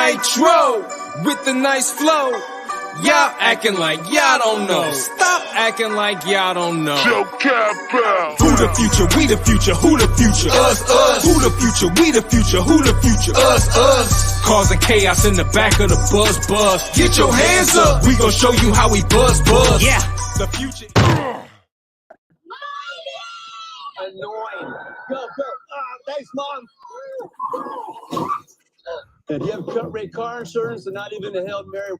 Nitro with the nice flow. Y'all acting like y'all don't know. Stop acting like y'all don't know. Who the future? We the future. Who the future? Us. Who the future? We the future. Who the future? Us. Causing chaos in the back of the bus. Get your hands up. We gon' show you how we buzz. Yeah. The future. Annoying. Go. Thanks, Mom. And you have cut rate car insurance and not even a Hail Mary.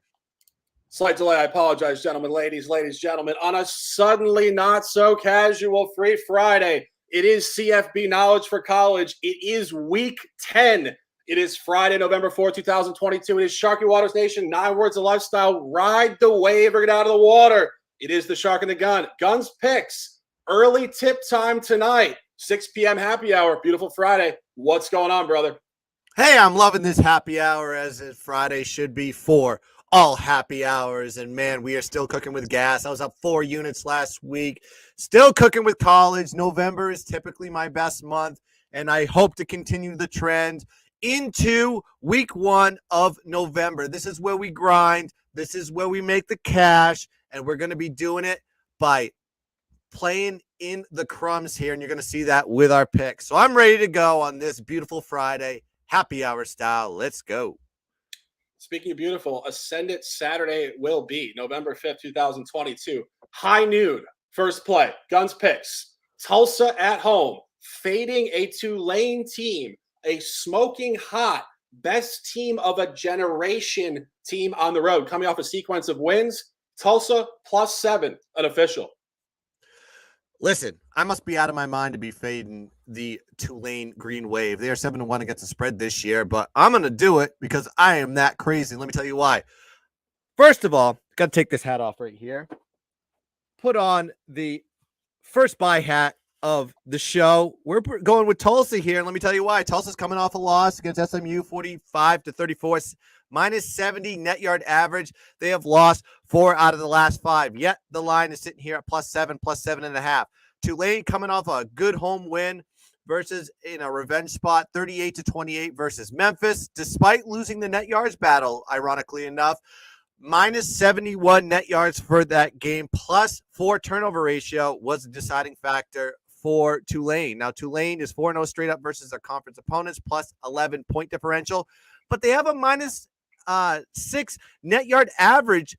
Slight delay. I apologize, gentlemen, ladies, gentlemen. On a suddenly not so casual Free Friday, it is CFB Knowledge for College. It is week 10. It is Friday, November 4th, 2022. It is Sharky Waters Nation, 9 words of lifestyle. Ride the wave or get out of the water. It is the Shark and the Gun. Guns picks. Early tip time tonight. 6 p.m. happy hour. Beautiful Friday. What's going on, brother? Hey, I'm loving this happy hour as Friday should be for all happy hours. And man, we are still cooking with gas. I was up 4 units last week. Still cooking with college. November is typically my best month. And I hope to continue the trend into week 1 of November. This is where we grind. This is where we make the cash. And we're going to be doing it by playing in the crumbs here. And you're going to see that with our picks. So I'm ready to go on this beautiful Friday. Happy hour style. Let's go. Speaking of beautiful, Ascend It Saturday will be November 5th, 2022. High noon, first play, Guns picks. Tulsa at home, fading a Tulane team, a smoking hot, best team of a generation team on the road. Coming off a sequence of wins, Tulsa +7, an official. Listen, I must be out of my mind to be fading the Tulane Green Wave. They are 7-1 against the spread this year, but I'm going to do it because I am that crazy. Let me tell you why. First of all, got to take this hat off right here. Put on the first buy hat of the show. We're going with Tulsa here, and let me tell you why. Tulsa's coming off a loss against SMU, 45-34, minus 70 net yard average. They have lost 4 out of the last 5. Yet the line is sitting here at +7, +7.5. Tulane coming off a good home win versus in a revenge spot, 38-28 versus Memphis, despite losing the net yards battle, ironically enough. Minus 71 net yards for that game, +4 turnover ratio was a deciding factor for Tulane. Now, Tulane is 4-0 straight up versus their conference opponents, +11 point differential, but they have a -6 net yard average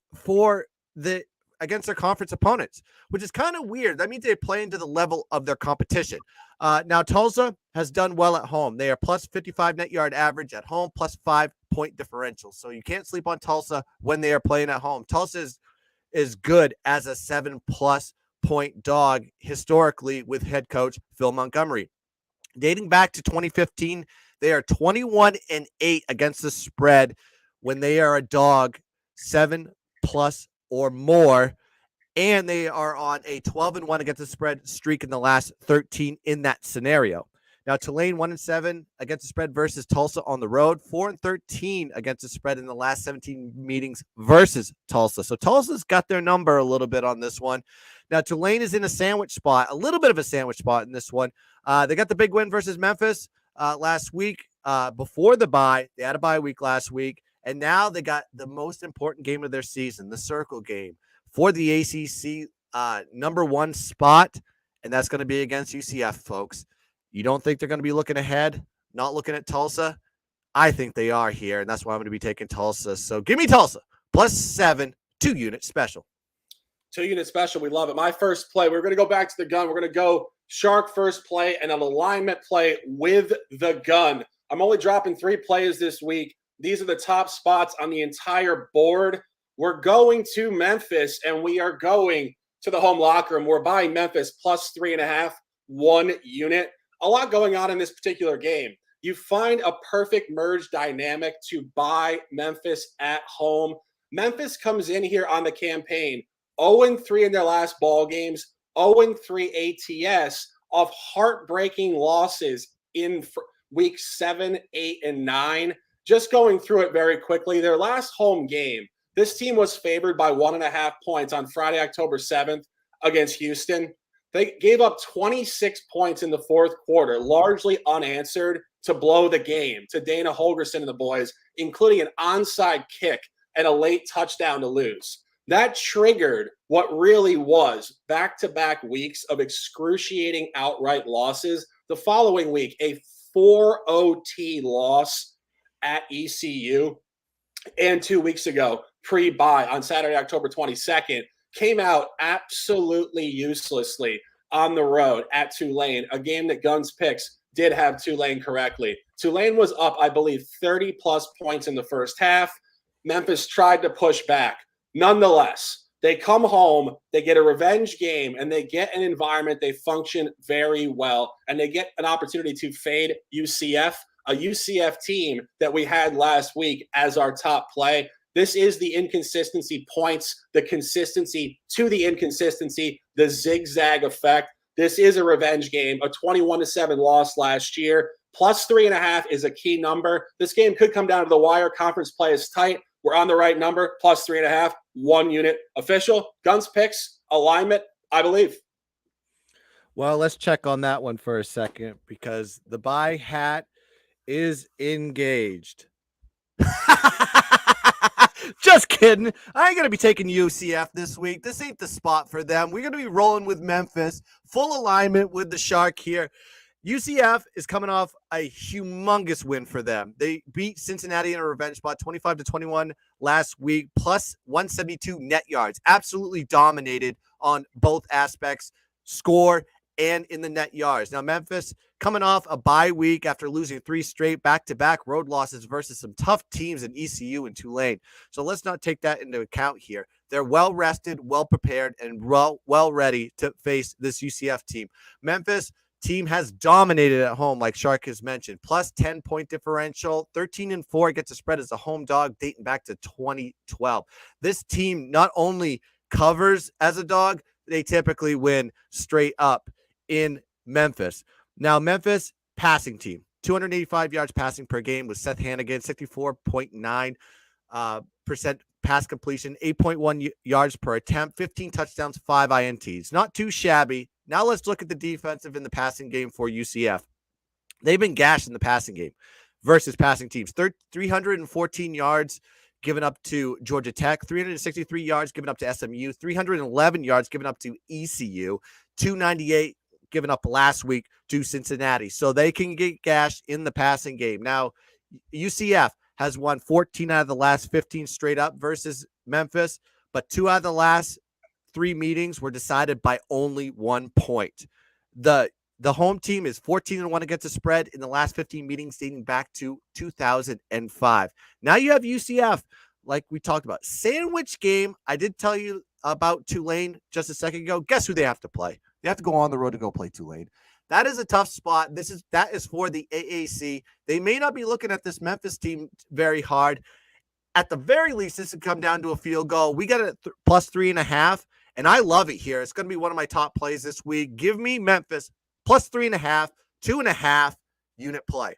against their conference opponents, which is kind of weird. That means they play into the level of their competition. Now, Tulsa has done well at home. They are +55 net yard average at home, +5 point differential. So you can't sleep on Tulsa when they are playing at home. Tulsa is good as a 7+ point dog historically with head coach Phil Montgomery. Dating back to 2015, they are 21-8 against the spread when they are a dog 7+ or more, and they are on a 12-1 against the spread streak in the last 13 in that scenario. Now, Tulane 1-7 against the spread versus Tulsa on the road, 4-13 against the spread in the last 17 meetings versus Tulsa. So Tulsa's got their number a little bit on this one. Now, Tulane is in a sandwich spot, a little bit of a sandwich spot in this one. They got the big win versus Memphis last week before the bye. They had a bye week last week. And now they got the most important game of their season, the circle game for the ACC number 1 spot. And that's going to be against UCF, folks. You don't think they're going to be looking ahead, not looking at Tulsa? I think they are here. And that's why I'm going to be taking Tulsa. So give me Tulsa +7, 2-unit special. 2-unit special. We love it. My first play, we're going to go back to the gun. We're going to go Shark first play and an alignment play with the gun. I'm only dropping 3 plays this week. These are the top spots on the entire board. We're going to Memphis, and we are going to the home locker room. We're buying Memphis +3.5, 1 unit. A lot going on in this particular game. You find a perfect merge dynamic to buy Memphis at home. Memphis comes in here on the campaign 0-3 in their last ball games, 0-3 ATS off heartbreaking losses in week 7, 8, and 9. Just going through it very quickly, their last home game, this team was favored by 1.5 points on Friday, October 7th against Houston. They gave up 26 points in the fourth quarter, largely unanswered, to blow the game to Dana Holgerson and the boys, including an onside kick and a late touchdown to lose. That triggered what really was back-to-back weeks of excruciating outright losses. The following week, a 4 OT loss at ECU. And 2 weeks ago, pre-bye on Saturday, October 22nd, came out absolutely uselessly on the road at Tulane, a game that Guns Picks did have Tulane correctly. Tulane was up, I believe, 30-plus points in the first half. Memphis tried to push back. Nonetheless, they come home, they get a revenge game, and they get an environment. They function very well, and they get an opportunity to fade UCF, a UCF team that we had last week as our top play. This is the inconsistency points, the consistency to the inconsistency, the zigzag effect. This is a revenge game, a 21-7 loss last year. Plus 3.5 is a key number. This game could come down to the wire. Conference play is tight. We're on the right number. Plus 3.5, 1 unit official. Guns Picks, alignment, I believe. Well, let's check on that one for a second because the buy hat is engaged. Just kidding. I ain't going to be taking UCF this week. This ain't the spot for them. We're going to be rolling with Memphis. Full alignment with the Shark here. UCF is coming off a humongous win for them. They beat Cincinnati in a revenge spot 25-21 last week, plus 172 net yards. Absolutely dominated on both aspects, score and in the net yards. Now, Memphis coming off a bye week after losing 3 straight back-to-back road losses versus some tough teams in ECU and Tulane. So let's not take that into account here. They're well-rested, well-prepared, and well ready to face this UCF team. Memphis team has dominated at home, like Shark has mentioned. Plus 10-point differential, 13-4 gets a spread as a home dog dating back to 2012. This team not only covers as a dog, they typically win straight up in Memphis. Now, Memphis passing team, 285 yards passing per game with Seth Hannigan, 64.9% pass completion, 8.1 yards per attempt, 15 touchdowns, 5 INTs. Not too shabby. Now let's look at the defensive in the passing game for UCF. They've been gashed in the passing game versus passing teams. 314 yards given up to Georgia Tech, 363 yards given up to SMU, 311 yards given up to ECU, 298 given up last week to Cincinnati. So they can get gashed in the passing game. Now, UCF has won 14 out of the last 15 straight up versus Memphis, but 2 out of the last 3 meetings were decided by only 1 point. The home team is 14-1 against the spread in the last 15 meetings dating back to 2005. Now you have UCF, like we talked about. Sandwich game. I did tell you about Tulane just a second ago. Guess who they have to play? They have to go on the road to go play Tulane. That is a tough spot. That is for the AAC. They may not be looking at this Memphis team very hard. At the very least, this would come down to a field goal. We got it at plus 3.5, and I love it here. It's going to be one of my top plays this week. Give me Memphis plus 3.5, 2.5 unit play.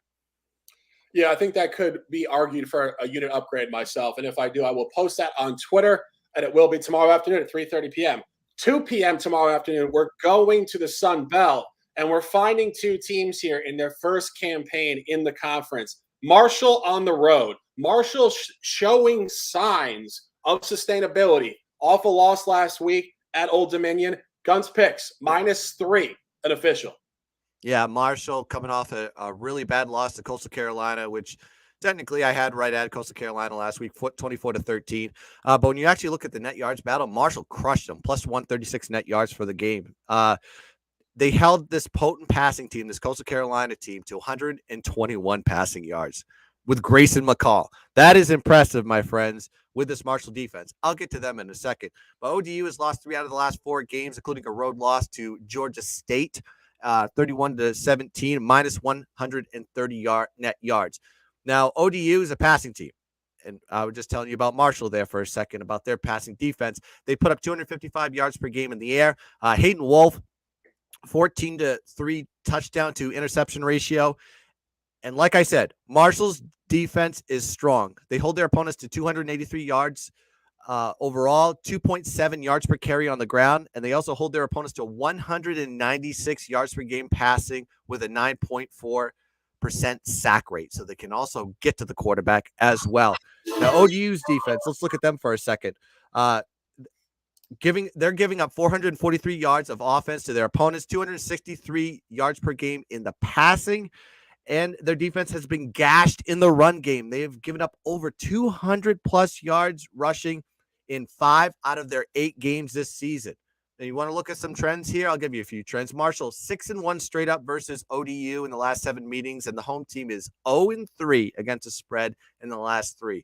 Yeah, I think that could be argued for a unit upgrade myself. And if I do, I will post that on Twitter, and it will be tomorrow afternoon at 3:30 p.m. 2 p.m. tomorrow afternoon, we're going to the Sun Belt, and we're finding 2 teams here in their first campaign in the conference. Marshall on the road. Marshall showing signs of sustainability. Off a loss last week at Old Dominion. Guns Picks, -3, an official. Yeah, Marshall coming off a really bad loss to Coastal Carolina, which technically I had right at Coastal Carolina last week, 24-13. But when you actually look at the net yards battle, Marshall crushed them, plus 136 net yards for the game. They held this potent passing team, this Coastal Carolina team, to 121 passing yards with Grayson McCall. That is impressive, my friends, with this Marshall defense. I'll get to them in a second. But ODU has lost 3 out of the last 4 games, including a road loss to Georgia State, 31-17, minus 130 net yards. Now, ODU is a passing team. And I was just telling you about Marshall there for a second, about their passing defense. They put up 255 yards per game in the air. Hayden Wolf, 14-3 touchdown to interception ratio. And like I said, Marshall's defense is strong. They hold their opponents to 283 yards overall, 2.7 yards per carry on the ground, and they also hold their opponents to 196 yards per game passing with a 9.4% sack rate, so they can also get to the quarterback as well. Now, ODU's defense, let's look at them for a second. They're giving up 443 yards of offense to their opponents, 263 yards per game in the passing, and their defense has been gashed in the run game. They have given up over 200 plus yards rushing in 5 out of their 8 games this season. Now, you want to look at some trends here? I'll give you a few trends. Marshall, 6-1 straight up versus ODU in the last 7 meetings, and the home team is 0-3 against the spread in the last 3.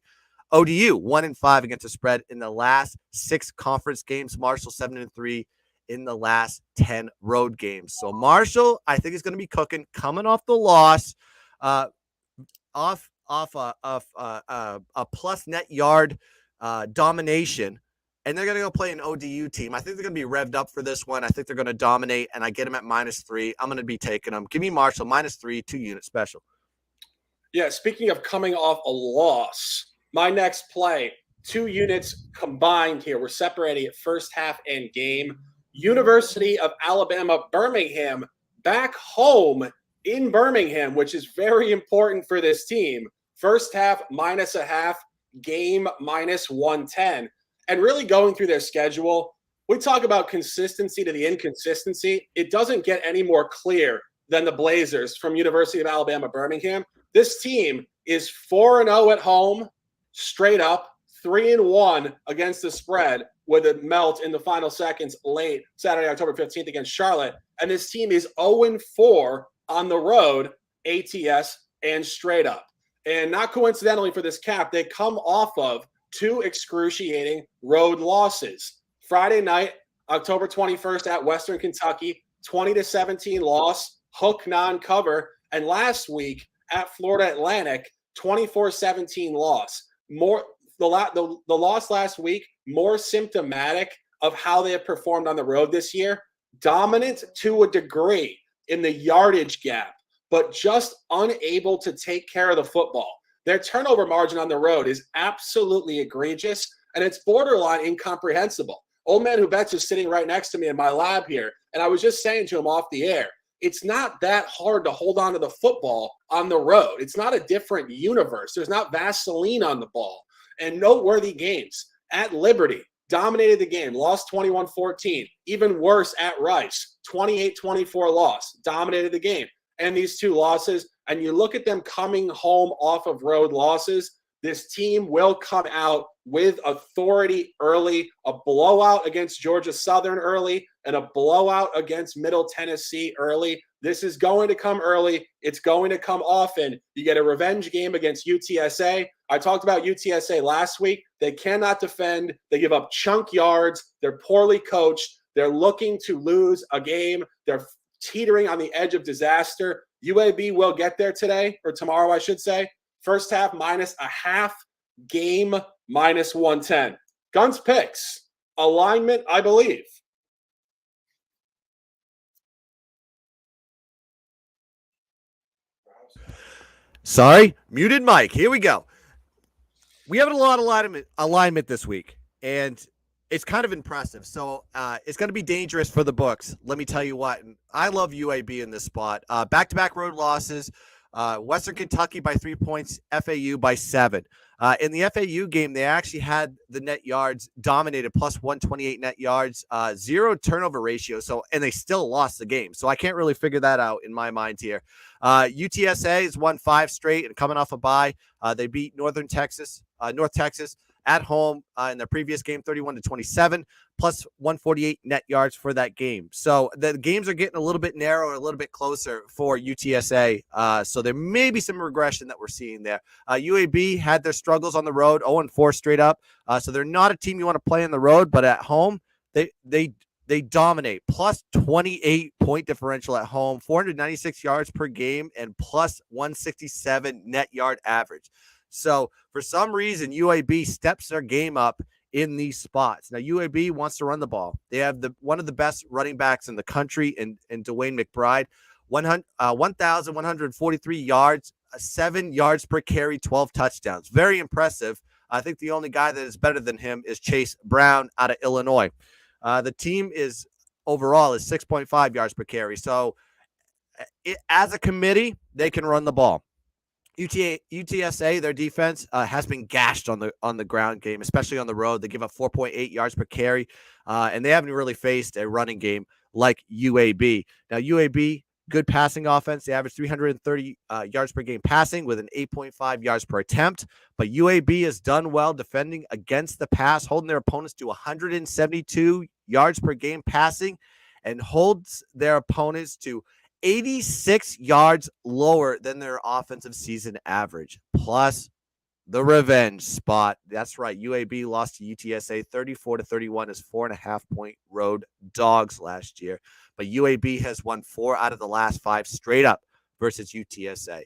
ODU 1-5 against the spread in the last 6 conference games. Marshall 7-3 in the last 10 road games. So Marshall, I think, is going to be cooking, coming off the loss, off a plus net yard domination, and they're going to go play an ODU team. I think they're going to be revved up for this one. I think they're going to dominate, and I get them at -3. I'm going to be taking them. Give me Marshall -3, 2-unit special. Yeah, speaking of coming off a loss, my next play, 2 units combined here. We're separating it first half and game. University of Alabama, Birmingham, back home in Birmingham, which is very important for this team. First half -0.5, game -110. And really going through their schedule, we talk about consistency to the inconsistency. It doesn't get any more clear than the Blazers from University of Alabama, Birmingham. This team is 4-0 at home, straight up, 3-1 against the spread with a melt in the final seconds late Saturday, October 15th against Charlotte. And this team is 0-4 on the road, ATS and straight up. And not coincidentally for this cap, they come off of 2 excruciating road losses. Friday night, October 21st at Western Kentucky, 20-17 loss, hook non-cover. And last week at Florida Atlantic, 24-17 loss. The loss last week, more symptomatic of how they have performed on the road this year. Dominant to a degree in the yardage gap, but just unable to take care of the football. Their turnover margin on the road is absolutely egregious, and it's borderline incomprehensible. Old Man Who Bets is sitting right next to me in my lab here, and I was just saying to him off the air, it's not that hard to hold on to the football on the road. It's not a different universe. There's not Vaseline on the ball. And noteworthy games. At Liberty, dominated the game, lost 21-14. Even worse at Rice, 28-24 loss, dominated the game. And these 2 losses, and you look at them coming home off of road losses, this team will come out with authority early, a blowout against Georgia Southern early, and a blowout against Middle Tennessee early. This is going to come early. It's going to come often. You get a revenge game against UTSA. I talked about UTSA last week. They cannot defend. They give up chunk yards. They're poorly coached. They're looking to lose a game. They're teetering on the edge of disaster. UAB will get there today, or tomorrow, I should say. First half -0.5, game -110. Guns picks. Alignment, I believe. Sorry, muted mic. Here we go. We have a lot of alignment this week, and it's kind of impressive. So it's going to be dangerous for the books. Let me tell you what. I love UAB in this spot. Back-to-back road losses. Western Kentucky by 3 points. FAU by 7. In the FAU game, they actually had the net yards dominated, plus 128 net yards, 0 turnover ratio. And they still lost the game. So I can't really figure that out in my mind here. UTSA has won 5 straight and coming off a bye. They beat North Texas at home in their previous game, 31-27, plus 148 net yards for that game. So the games are getting a little bit narrower, a little bit closer for UTSA. So there may be some regression that we're seeing there. UAB had their struggles on the road, 0-4 straight up. So they're not a team you want to play on the road, but at home, they dominate. Plus 28 point differential at home, 496 yards per game, and plus 167 net yard average. So for some reason, UAB steps their game up in these spots. Now, UAB wants to run the ball. They have one of the best running backs in the country in Dwayne McBride, 1,143 yards, 7 yards per carry, 12 touchdowns. Very impressive. I think the only guy that is better than him is Chase Brown out of Illinois. The team is overall is 6.5 yards per carry. So as a committee, they can run the ball. UTSA, their defense has been gashed on the ground game, especially on the road. They give up 4.8 yards per carry, and they haven't really faced a running game like UAB. Now, UAB, good passing offense. They average 330 yards per game passing with an 8.5 yards per attempt. But UAB has done well defending against the pass, holding their opponents to 172 yards per game passing, and holds their opponents to 86 yards lower than their offensive season average, plus the revenge spot. That's right. UAB lost to UTSA 34-31 as 4.5-point road dogs last year. But UAB has won 4 out of the last 5 straight up versus UTSA.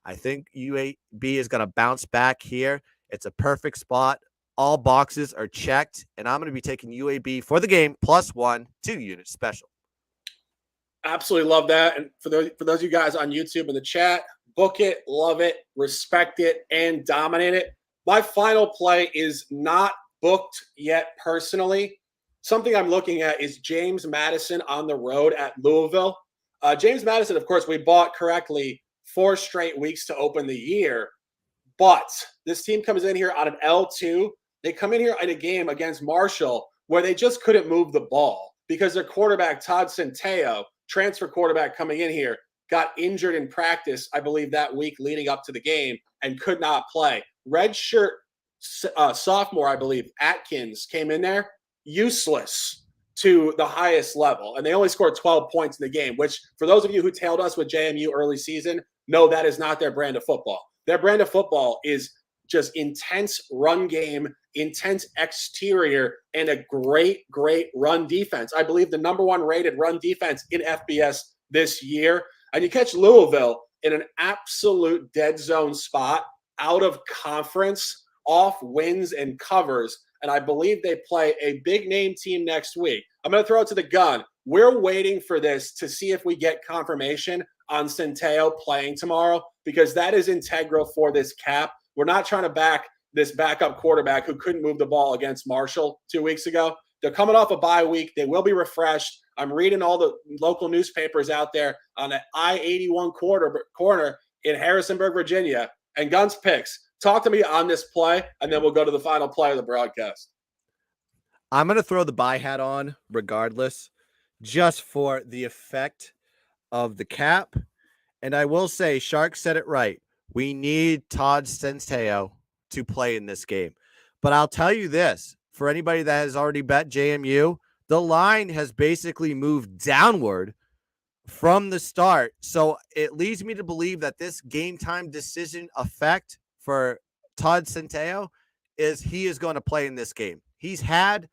I think UAB is going to bounce back here. It's a perfect spot. All boxes are checked, and I'm going to be taking UAB for the game +1 2-unit special. Absolutely love that. And for those of you guys on YouTube in the chat, book it, love it, respect it, and dominate it. My final play is not booked yet personally. Something I'm looking at is James Madison on the road at Louisville. James Madison, of course, we bought correctly 4 straight weeks to open the year. But this team comes in here on an L2. They come in here in a game against Marshall where they just couldn't move the ball because their quarterback, Todd Centeio, transfer quarterback coming in here, got injured in practice, I believe, that week leading up to the game and could not play. Redshirt sophomore, I believe, Atkins came in there, useless to the highest level. And they only scored 12 points in the game, which for those of you who tailed us with JMU early season, no, that is not their brand of football. Their brand of football is just intense run game, intense exterior, and a great run defense. I believe the number 1 rated run defense in FBS this year. And you catch Louisville in an absolute dead zone spot, out of conference, off wins and covers. And I believe they play a big name team next week. I'm going to throw it to the gun. We're waiting for this to see if we get confirmation on Centeio playing tomorrow, because that is integral for this cap. We're not trying to back this backup quarterback who couldn't move the ball against Marshall 2 weeks ago. They're coming off a bye week. They will be refreshed. I'm reading all the local newspapers out there on the I-81 corner in Harrisonburg, Virginia. And Guns Picks, talk to me on this play, and then we'll go to the final play of the broadcast. I'm going to throw the bye hat on regardless, just for the effect of the cap. And I will say, Shark said it right. We need Todd Centeio to play in this game. But I'll tell you this, for anybody that has already bet JMU, the line has basically moved downward from the start. So it leads me to believe that this game time decision effect for Todd Centeio is he is going to play in this game. He's had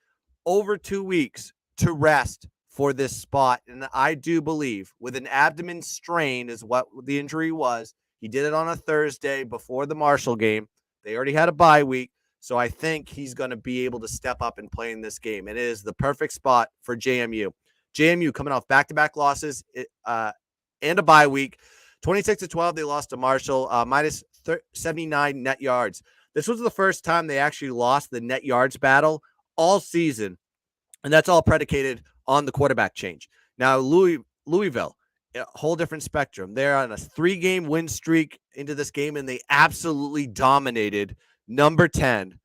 over 2 weeks to rest for this spot. And I do believe with an abdomen strain is what the injury was. He did it on a Thursday before the Marshall game. They already had a bye week. So I think he's going to be able to step up and play in this game. And it is the perfect spot for JMU. JMU coming off back-to-back losses and a bye week. 26-12, they lost to Marshall, minus 79 net yards. This was the first time they actually lost the net yards battle all season. And that's all predicated on the quarterback change. Now, Louisville, a whole different spectrum. They're on a 3-game win streak into this game, and they absolutely dominated number 10,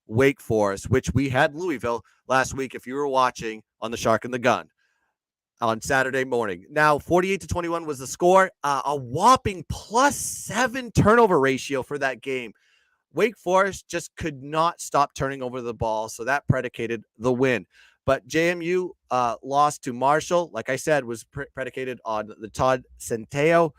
Wake Forest, which we had Louisville last week, if you were watching on the Shark and the Gun on Saturday morning. Now, 48-21 was the score, a whopping +7 turnover ratio for that game. Wake Forest just could not stop turning over the ball, so that predicated the win. But JMU lost to Marshall, like I said, was predicated on the Todd Centeio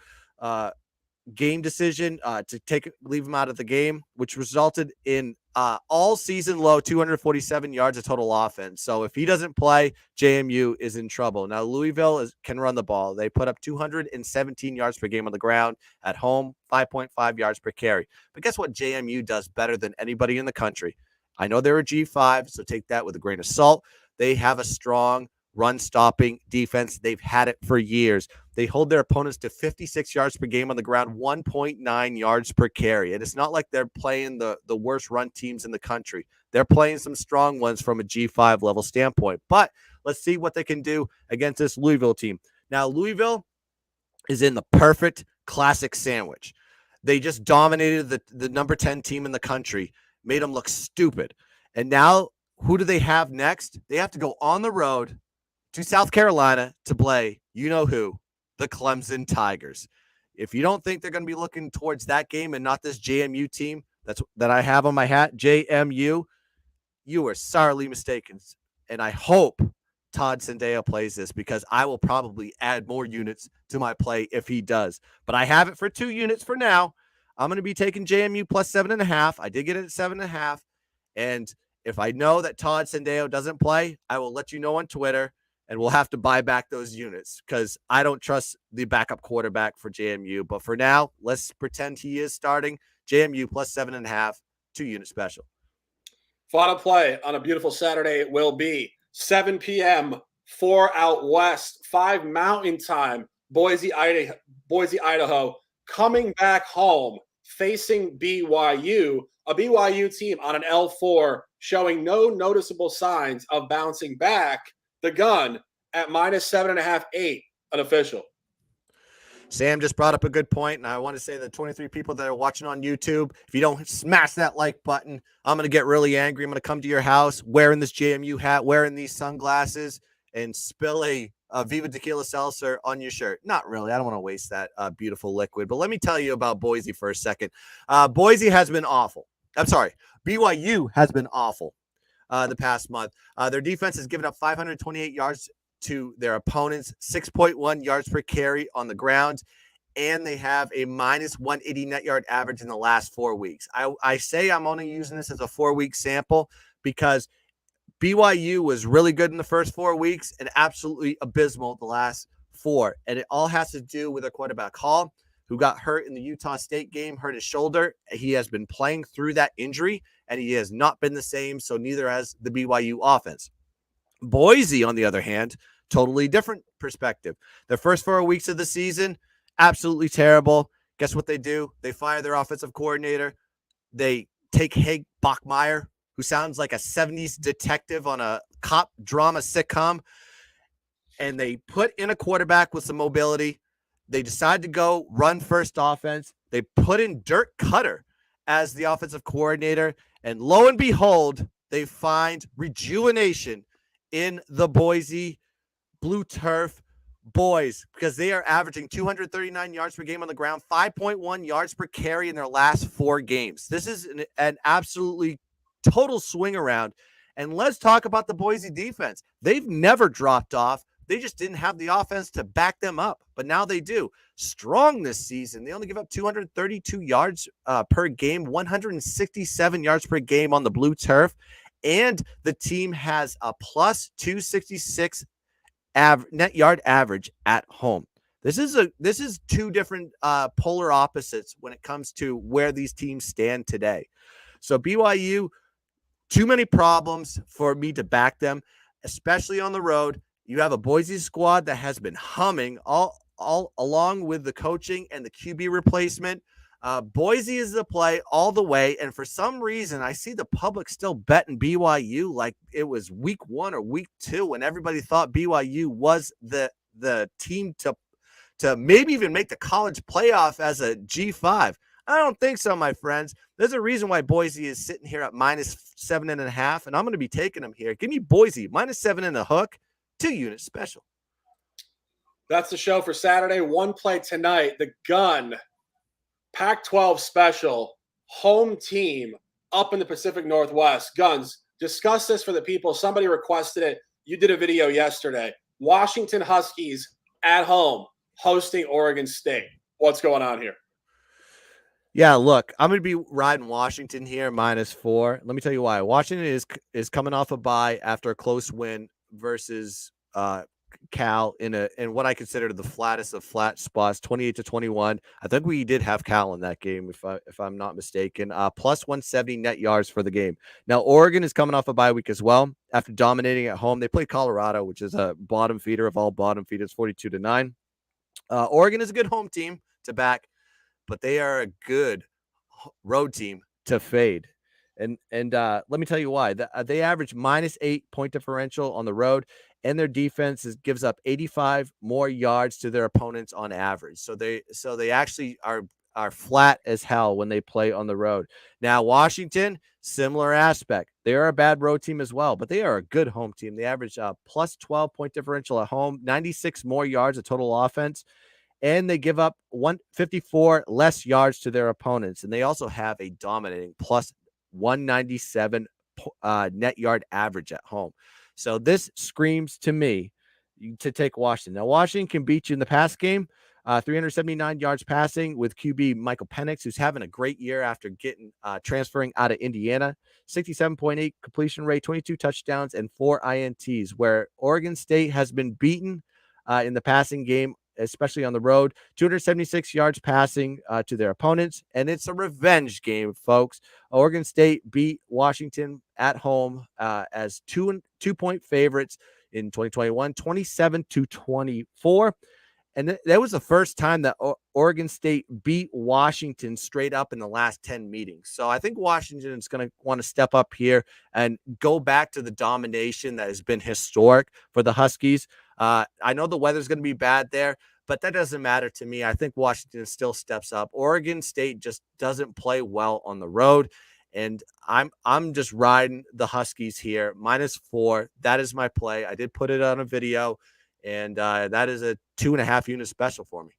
game decision to leave him out of the game, which resulted in all season low 247 yards of total offense. So if he doesn't play, JMU is in trouble. Now, Louisville can run the ball. They put up 217 yards per game on the ground at home, 5.5 yards per carry. But guess what JMU does better than anybody in the country? I know they're a G5, so take that with a grain of salt. They have a strong run-stopping defense. They've had it for years. They hold their opponents to 56 yards per game on the ground, 1.9 yards per carry. And it's not like they're playing the worst run teams in the country. They're playing some strong ones from a G5 level standpoint. But let's see what they can do against this Louisville team. Now, Louisville is in the perfect classic sandwich. They just dominated the number 10 team in the country, made them look stupid. And now, who do they have next? They have to go on the road to South Carolina to play, you know who, the Clemson Tigers. If you don't think they're going to be looking towards that game and not this JMU team that I have on my hat, JMU, you are sorely mistaken. And I hope Todd Sandeo plays this, because I will probably add more units to my play if he does. But I have it for 2 units for now. I'm going to be taking JMU plus 7.5. I did get it at 7.5. And if I know that Todd Sandeo doesn't play, I will let you know on Twitter, and we'll have to buy back those units because I don't trust the backup quarterback for JMU. But for now, let's pretend he is starting. JMU plus 7.5, 2-unit special. Final play on a beautiful Saturday will be 7 p.m., 4 out west, 5 Mountain Time, Boise, Idaho, coming back home, facing BYU, a BYU team on an L4 showing no noticeable signs of bouncing back. The Gun at minus 7.5, 8, unofficial. Sam just brought up a good point, and I want to say the 23 people that are watching on YouTube, if you don't smash that like button, I'm going to get really angry. I'm going to come to your house wearing this JMU hat, wearing these sunglasses, and spill a Viva Tequila Seltzer on your shirt. Not really. I don't want to waste that beautiful liquid. But let me tell you about Boise for a second. Boise has been awful. I'm sorry. BYU has been awful the past month. Their defense has given up 528 yards to their opponents, 6.1 yards per carry on the ground, and they have a minus 180 net yard average in the last 4 weeks. I say I'm only using this as a 4-week sample because BYU was really good in the first 4 weeks and absolutely abysmal the last 4. And it all has to do with their quarterback, Hall, who got hurt in the Utah State game, hurt his shoulder. He has been playing through that injury, and he has not been the same, so neither has the BYU offense. Boise, on the other hand, totally different perspective. Their first 4 weeks of the season, absolutely terrible. Guess what they do? They fire their offensive coordinator. They take Hank Bachmeier, who sounds like a 70s detective on a cop drama sitcom, and they put in a quarterback with some mobility. They decide to go run first offense. They put in Dirk Cutter as the offensive coordinator, and lo and behold, they find rejuvenation in the Boise Blue Turf boys, because they are averaging 239 yards per game on the ground, 5.1 yards per carry in their last 4 games. This is an absolutely total swing around. And let's talk about the Boise defense. They've never dropped off. They just didn't have the offense to back them up, but now they do. Strong this season. They only give up 232 yards per game, 167 yards per game on the Blue Turf, and the team has a plus 266 net yard average at home. This is 2 different polar opposites when it comes to where these teams stand today. So BYU, too many problems for me to back them, especially on the road. You have a Boise squad that has been humming all along with the coaching and the QB replacement. Boise is the play all the way, and for some reason, I see the public still betting BYU like it was week 1 or week 2 when everybody thought BYU was the team to maybe even make the college playoff as a G5. I don't think so, my friends. There's a reason why Boise is sitting here at minus 7.5, and I'm going to be taking them here. Give me Boise minus 7 and a hook, 2-unit special. That's the show for Saturday. 1 play tonight. The Gun, Pac-12 special, home team up in the Pacific Northwest. Guns, discuss this for the people. Somebody requested it. You did a video yesterday. Washington Huskies at home hosting Oregon State. What's going on here? Yeah, look, I'm going to be riding Washington here minus 4. Let me tell you why. Washington is coming off a bye after a close win versus Cal in what I consider the flattest of flat spots, 28-21. I think we did have Cal in that game, if I'm not mistaken. Plus 170 net yards for the game. Now Oregon is coming off a bye week as well. After dominating at home, they play Colorado, which is a bottom feeder of all bottom feeders, 42-9. Oregon is a good home team to back, but they are a good road team to fade. And let me tell you why. They average -8 point differential on the road, and their defense gives up 85 more yards to their opponents on average. So they actually are flat as hell when they play on the road. Now, Washington, similar aspect. They are a bad road team as well, but they are a good home team. They average +12 point differential at home, 96 more yards of total offense, and they give up 154 less yards to their opponents. And they also have a dominating +197 net yard average at home. So this screams to me to take Washington. Now, Washington can beat you in the pass game. 379 yards passing with QB Michael Penix, who's having a great year after transferring out of Indiana. 67.8 completion rate, 22 touchdowns, and 4 INTs, where Oregon State has been beaten in the passing game, especially on the road. 276 yards passing to their opponents, and it's a revenge game, folks. Oregon State beat Washington at home as 2-point favorites in 2021, 27-24. And that was the first time that Oregon State beat Washington straight up in the last 10 meetings. So I think Washington is going to want to step up here and go back to the domination that has been historic for the Huskies. I know the weather's going to be bad there, but that doesn't matter to me. I think Washington still steps up. Oregon State just doesn't play well on the road. And I'm just riding the Huskies here, -4. That is my play. I did put it on a video. And that is a 2.5 unit special for me.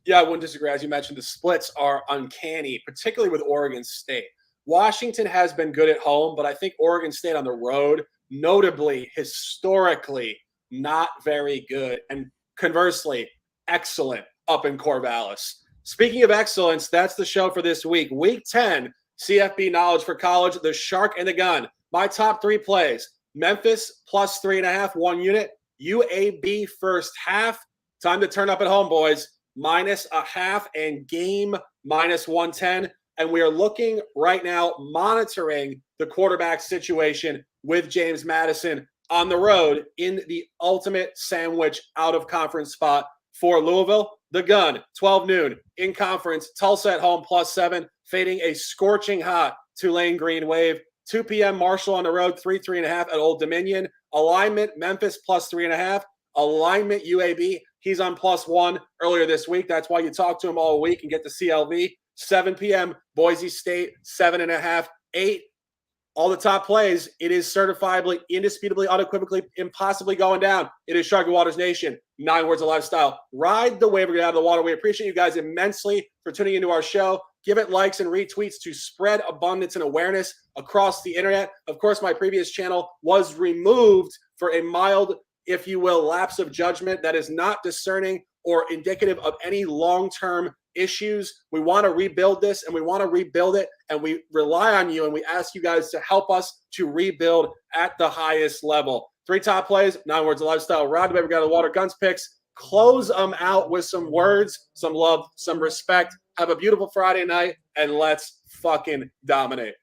Yeah, I wouldn't disagree. As you mentioned, the splits are uncanny, particularly with Oregon State. Washington has been good at home, but I think Oregon State on the road, notably, historically, not very good. And conversely, excellent up in Corvallis. Speaking of excellence, that's the show for this week. Week 10, CFB Knowledge for College, the Shark and the Gun. My top 3 plays, Memphis +3.5, 1 unit. UAB first half. Time to turn up at home, boys. -0.5 and game -110. And we are looking right now, monitoring the quarterback situation with James Madison on the road in the ultimate sandwich out of conference spot for Louisville. The Gun, 12 noon in conference. Tulsa at home +7, fading a scorching hot Tulane Green Wave. 2 p.m. Marshall on the road, 3.5 at Old Dominion. Alignment, Memphis +3.5. Alignment, UAB. He's on +1 earlier this week. That's why you talk to him all week and get the CLV. 7 p.m. Boise State, 7.5, 8. All the top plays. It is certifiably, indisputably, unequivocally, impossibly going down. It is Sharky Waters Nation. 9 words of lifestyle. Ride the wave or get out of the water. We appreciate you guys immensely for tuning into our show. Give it likes and retweets to spread abundance and awareness across the internet. Of course, my previous channel was removed for a mild, if you will, lapse of judgment that is not discerning or indicative of any long-term issues. We want to rebuild this, and we want to rebuild it, and we rely on you, and we ask you guys to help us to rebuild at the highest level. 3 top plays, 9 words of lifestyle. Rod, the baby got the water, guns picks. Close them out with some words, some love, some respect. Have a beautiful Friday night, and let's fucking dominate.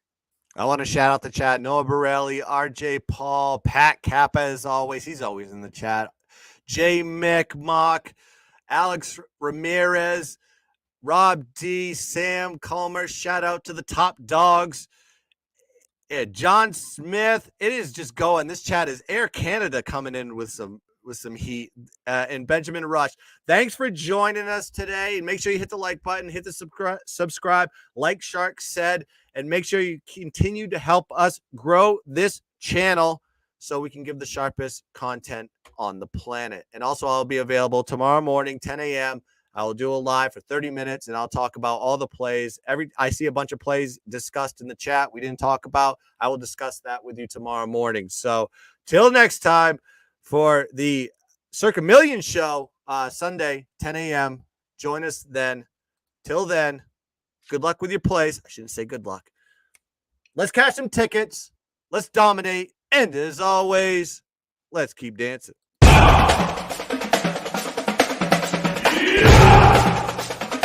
I want to shout out the chat. Noah Borelli, RJ Paul, Pat Kappa, as always. He's always in the chat. J. Mick, Mock, Alex Ramirez, Rob D, Sam Culmer. Shout out to the top dogs. Yeah, John Smith. It is just going. This chat is Air Canada coming in with some heat, and Benjamin Rush. Thanks for joining us today. And make sure you hit the like button, hit the subscribe, like Shark said, and make sure you continue to help us grow this channel so we can give the sharpest content on the planet. And also, I'll be available tomorrow morning, 10 a.m. I will do a live for 30 minutes, and I'll talk about all the plays. I see a bunch of plays discussed in the chat we didn't talk about. I will discuss that with you tomorrow morning. So till next time, for the Circa Million show, Sunday, 10 a.m. Join us then. Till then, good luck with your plays. I shouldn't say good luck. Let's cash some tickets. Let's dominate. And as always, let's keep dancing.